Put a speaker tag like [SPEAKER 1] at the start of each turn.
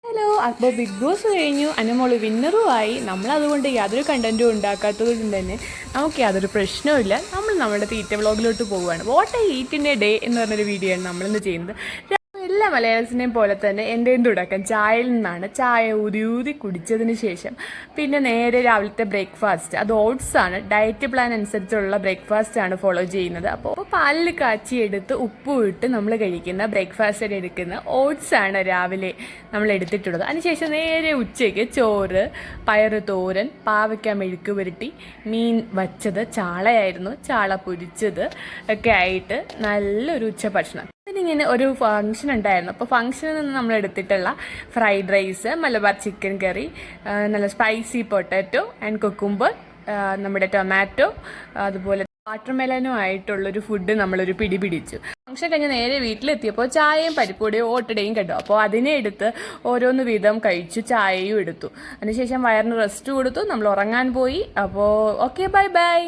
[SPEAKER 1] Hello, അപ്പോൾ big boss കഴിഞ്ഞു, അനുമോള് വിന്നറുമായി. നമ്മളതുകൊണ്ട് യാതൊരു കണ്ടൻറ്റും ഉണ്ടാക്കാത്തത് കൊണ്ട് തന്നെ നമുക്ക് യാതൊരു പ്രശ്നവുമില്ല. നമ്മൾ നമ്മുടെ തീറ്റ വ്ളോഗിലോട്ട് പോവുകയാണ്. What A eat in A day എന്ന് പറഞ്ഞൊരു വീഡിയോ ആണ് നമ്മളിന്ന് ചെയ്യുന്നത്. എല്ലാ മലയാളീസിനെയും പോലെ തന്നെ എൻ്റെയും തുടക്കം ചായയിൽ നിന്നാണ്. ചായ ഊതി കുടിച്ചതിന് ശേഷം പിന്നെ നേരെ രാവിലത്തെ ബ്രേക്ക്ഫാസ്റ്റ്, അത് ഓട്സ് ആണ്. ഡയറ്റ് പ്ലാൻ അനുസരിച്ചുള്ള ബ്രേക്ക്ഫാസ്റ്റ് ആണ് ഫോളോ ചെയ്യുന്നത്. അപ്പോൾ പാലിൽ കാച്ചിയെടുത്ത് ഉപ്പും ഇട്ട് നമ്മൾ കഴിക്കുന്ന ബ്രേക്ക്ഫാസ്റ്റിന് എടുക്കുന്ന ഓട്സ് ആണ് രാവിലെ നമ്മൾ എടുത്തിട്ടുള്ളത്. അതിനുശേഷം നേരെ ഉച്ചയ്ക്ക് ചോറ്, പയറ് തോരൻ, പാവയ്ക്ക മെഴുക്ക് പുരട്ടി, മീൻ വച്ചത്, ചാളയായിരുന്നു, ചാള പൊരിച്ചത് ഒക്കെ ആയിട്ട് നല്ലൊരു ഉച്ചഭക്ഷണം. ഇങ്ങനെ ഒരു ഫംഗ്ഷൻ ഉണ്ടായിരുന്നു. അപ്പോൾ ഫംഗ്ഷനിൽ നിന്ന് നമ്മൾ എടുത്തിട്ടുള്ള ഫ്രൈഡ് റൈസ്, മലബാർ ചിക്കൻ കറി, നല്ല സ്പൈസി പൊട്ടാറ്റോ ആൻഡ് കുക്കുംബർ, നമ്മുടെ ടൊമാറ്റോ, അതുപോലെ വാട്ടർമെലനും ആയിട്ടുള്ളൊരു ഫുഡ് നമ്മളൊരു പിടിച്ചു. ഫംഗ്ഷൻ കഴിഞ്ഞ് നേരെ വീട്ടിലെത്തിയപ്പോൾ ചായയും പരിപ്പുവടയും ഓട്ടടയും കണ്ടു. അപ്പോൾ അതിനെ എടുത്ത് ഓരോന്ന് വീതം കഴിച്ചു, ചായയും എടുത്തു. അതിനുശേഷം വയറിന് റെസ്റ്റ് കൊടുത്തു, നമ്മൾ ഉറങ്ങാൻ പോയി. അപ്പോൾ ഓക്കെ, ബൈ ബൈ.